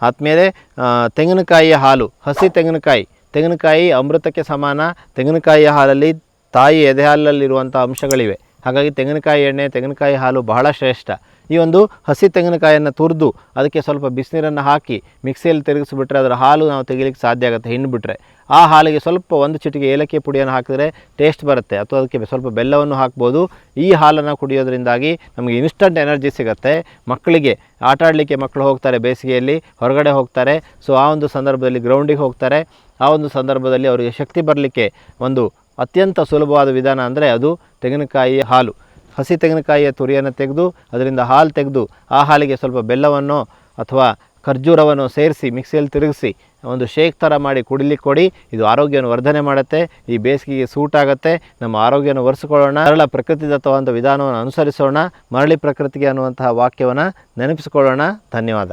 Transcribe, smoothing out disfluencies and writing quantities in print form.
ಆದಮೇಲೆ ತೆಂಗಿನಕಾಯಿಯ ಹಾಲು, ಹಸಿ ತೆಂಗಿನಕಾಯಿ ಅಮೃತಕ್ಕೆ ಸಮಾನ. ತೆಂಗಿನಕಾಯಿಯ ಹಾಲಲ್ಲಿ ತಾಯಿ ಎದೆ ಹಾಲಲ್ಲಿರುವಂಥ ಅಂಶಗಳಿವೆ. ಹಾಗಾಗಿ ತೆಂಗಿನಕಾಯಿ ಎಣ್ಣೆ, ತೆಂಗಿನಕಾಯಿ ಹಾಲು ಬಹಳ ಶ್ರೇಷ್ಠ. ಈ ಒಂದು ಹಸಿ ತೆಂಗಿನಕಾಯಿಯನ್ನು ತುರಿದು ಅದಕ್ಕೆ ಸ್ವಲ್ಪ ಬಿಸಿನೀರನ್ನು ಹಾಕಿ ಮಿಕ್ಸಿಯಲ್ಲಿ ತಿರುಗಿಸ್ಬಿಟ್ರೆ ಅದರ ಹಾಲು ನಾವು ತೆಗಿಲಿಕ್ಕೆ ಸಾಧ್ಯ ಆಗುತ್ತೆ. ಹಿಂಡ್ಬಿಟ್ರೆ ಆ ಹಾಲಿಗೆ ಸ್ವಲ್ಪ 1 ಚಿಟಿಕೆ ಏಲಕ್ಕಿ ಪುಡಿಯನ್ನು ಹಾಕಿದರೆ ಟೇಸ್ಟ್ ಬರುತ್ತೆ. ಅಥವಾ ಅದಕ್ಕೆ ಸ್ವಲ್ಪ ಬೆಲ್ಲವನ್ನು ಹಾಕ್ಬೋದು. ಈ ಹಾಲನ್ನು ಕುಡಿಯೋದ್ರಿಂದಾಗಿ ನಮಗೆ ಇನ್ಸ್ಟಂಟ್ ಎನರ್ಜಿ ಸಿಗುತ್ತೆ. ಮಕ್ಕಳಿಗೆ ಆಟ ಆಡಲಿಕ್ಕೆ ಮಕ್ಕಳು ಹೋಗ್ತಾರೆ, ಬೇಸಿಗೆಯಲ್ಲಿ ಹೊರಗಡೆ ಹೋಗ್ತಾರೆ. ಸೊ ಆ ಒಂದು ಸಂದರ್ಭದಲ್ಲಿ ಗ್ರೌಂಡಿಗೆ ಹೋಗ್ತಾರೆ. ಆ ಒಂದು ಸಂದರ್ಭದಲ್ಲಿ ಅವರಿಗೆ ಶಕ್ತಿ ಬರಲಿಕ್ಕೆ ಒಂದು ಅತ್ಯಂತ ಸುಲಭವಾದ ವಿಧಾನ ಅಂದರೆ ಅದು ತೆಂಗಿನಕಾಯಿಯ ಹಾಲು. ಹಸಿ ತೆಂಗಿನಕಾಯಿಯ ತುರಿಯನ್ನು ತೆಗೆದು ಅದರಿಂದ ಹಾಲು ತೆಗೆದು ಆ ಹಾಲಿಗೆ ಸ್ವಲ್ಪ ಬೆಲ್ಲವನ್ನು ಅಥವಾ ಖರ್ಜೂರವನ್ನು ಸೇರಿಸಿ ಮಿಕ್ಸಿಯಲ್ಲಿ ತಿರುಗಿಸಿ ಒಂದು ಶೇಕ್ ಥರ ಮಾಡಿ ಕುಡಿಲಿಕ್ಕೆ ಕೊಡಿ. ಇದು ಆರೋಗ್ಯವನ್ನು ವರ್ಧನೆ ಮಾಡುತ್ತೆ. ಈ ಬೇಸಿಗೆಗೆ ಸೂಟ್ ಆಗುತ್ತೆ. ನಮ್ಮ ಆರೋಗ್ಯವನ್ನು ಒರೆಸಿಕೊಳ್ಳೋಣ. ಮರಳ ಪ್ರಕೃತಿದತ್ತವಾದ ವಿಧಾನವನ್ನು ಅನುಸರಿಸೋಣ. ಮರಳಿ ಪ್ರಕೃತಿಗೆ ಅನ್ನುವಂತಹ ವಾಕ್ಯವನ್ನು ನೆನಪಿಸಿಕೊಳ್ಳೋಣ. ಧನ್ಯವಾದ.